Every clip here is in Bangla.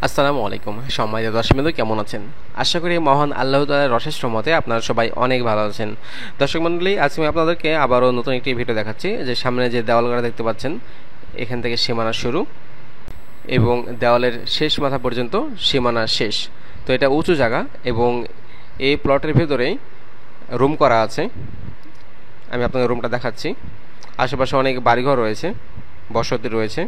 আসসালামু আলাইকুম সম্মানিত দর্শকবৃন্দ, কেমন আছেন? আশা করি মহান আল্লাহ তাআলার অশেষ রহমতে আপনারা সবাই অনেক ভালো আছেন। দর্শক মণ্ডলী, আজকে আমি আপনাদেরকে আবারও নতুন একটি ভিডিও দেখাচ্ছি। যে সামনে যে দেওয়ালঘাটা দেখতে পাচ্ছেন, এখান থেকে সীমানা শুরু এবং দেওয়ালের শেষ মাথা পর্যন্ত সীমানা শেষ। তো এটা উঁচু জায়গা এবং এই প্লটের ভেতরেই রুম করা আছে। আমি আপনাদের রুমটা দেখাচ্ছি। আশেপাশে অনেক বাড়িঘর রয়েছে, বসতি রয়েছে।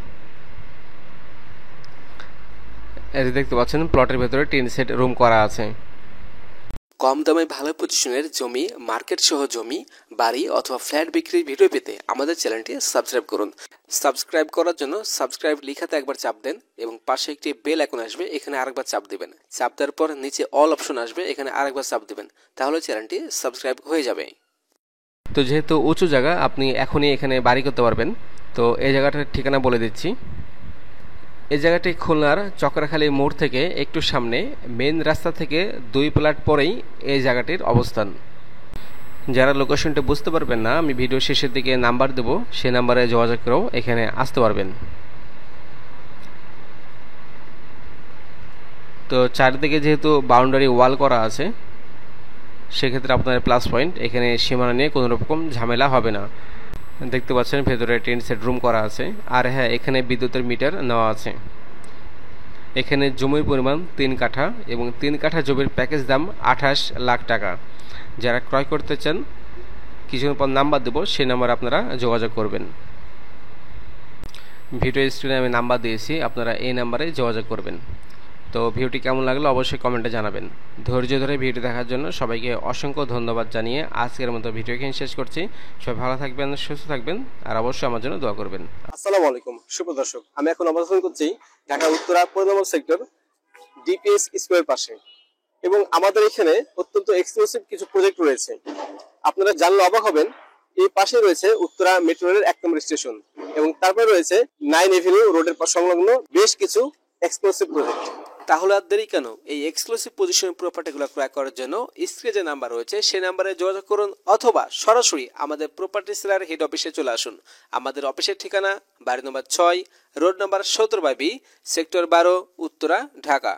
এই যে দেখতে পাচ্ছেন, প্লটের ভেতরে টিন সেট রুম করা আছে। কম দামে ভালো পজিশনের জমি, মার্কেট সহ জমি, বাড়ি অথবা ফ্ল্যাট বিক্রির ভিডিও পেতে আমাদের চ্যানেলটি সাবস্ক্রাইব করুন। সাবস্ক্রাইব করার জন্য সাবস্ক্রাইব লেখাতে একবার চাপ দেন এবং পাশে একটি বেল আইকন আসবে, এখানে আরেকবার চাপ দিবেন। চাপ দেওয়ার পর নিচে অল অপশন আসবে, এখানে আরেকবার চাপ দিবেন। তাহলে চ্যানেলটি সাবস্ক্রাইব হয়ে যাবে। তো যেহেতু উঁচু জায়গা, আপনি এখনই এখানে বাড়ি করতে পারবেন। তো এই জায়গাটার ঠিকানা বলে দিচ্ছি। এই জায়গাটি খুলনার চক্রাখালী মোড় থেকে একটু সামনে, মেন রাস্তা থেকে 2 প্লট পরেই এই জায়গাটির অবস্থান। যারা লোকেশনটি বুঝতে পারবেন না, আমি ভিডিও শেষের দিকে নাম্বার দেব, সেই নাম্বারে যোগাযোগ করেও এখানে আসতে পারবেন। তো চারিদিকে যেহেতু বাউন্ডারি ওয়াল করা আছে, সেক্ষেত্রে আপনার প্লাস পয়েন্ট, এখানে সীমানা নিয়ে কোনো রকম ঝামেলা হবে না। দেখতে পাচ্ছেন ভেতরে টেন্ট সেট রুম করা আছে। আর হ্যাঁ, এখানে বিদ্যুতের মিটার নেওয়া আছে। এখানে জমির পরিমাণ 3 কাঠা এবং 3 কাঠা জমির প্যাকেজ দাম 28 লাখ টাকা। যারা ক্রয় করতে চান, কিছুক্ষণ পর নাম্বার দেবো, সেই নাম্বারে আপনারা যোগাযোগ করবেন। ভিডিও স্ক্রিনে আমি নাম্বার দিয়েছি, আপনারা এই নাম্বারে যোগাযোগ করবেন। তো ভিডিওটি কেমন লাগলো অবশ্যই কমেন্টে জানাবেন। ধৈর্য ধরে ভিডিও দেখার জন্য সবাইকে অসংখ্য ধন্যবাদ জানিয়ে আজকের মতো ভিডিও এখানে শেষ করছি। সবাই ভালো থাকবেন, সুস্থ থাকবেন, আর অবশ্যই আমার জন্য দোয়া করবেন। আসসালামু আলাইকুম সুপ্রিয় দর্শক, আমি এখন অবস্থান করছি ঢাকা উত্তরা 15 নম্বর সেক্টর ডিপিএস স্কোয়ার পাশে, এবং আমাদের এখানে অত্যন্ত এক্সক্লুসিভ কিছু প্রজেক্ট রয়েছে। আপনারা জানলে অবাক হবেন, এই পাশে রয়েছে উত্তরা মেট্রো রেলের 1 নম্বর স্টেশন এবং তারপরে রয়েছে 9 এভিনিউ রোডের সংলগ্ন বেশ কিছু এক্সক্লুসিভ প্রজেক্ট। তাহলে আর দেরি কেন? এই এক্সক্লুসিভ পজিশনের প্রপার্টিগুলো ক্রয় করার জন্য স্ক্রিনে যে নাম্বার রয়েছে সেই নাম্বারে যোগাযোগ করুন, অথবা সরাসরি আমাদের প্রপার্টি সেলার হেড অফিসে চলে আসুন। আমাদের অফিসের ঠিকানা বাড়ি নম্বর 6, road number 17/B, sector 12, Uttara, Dhaka.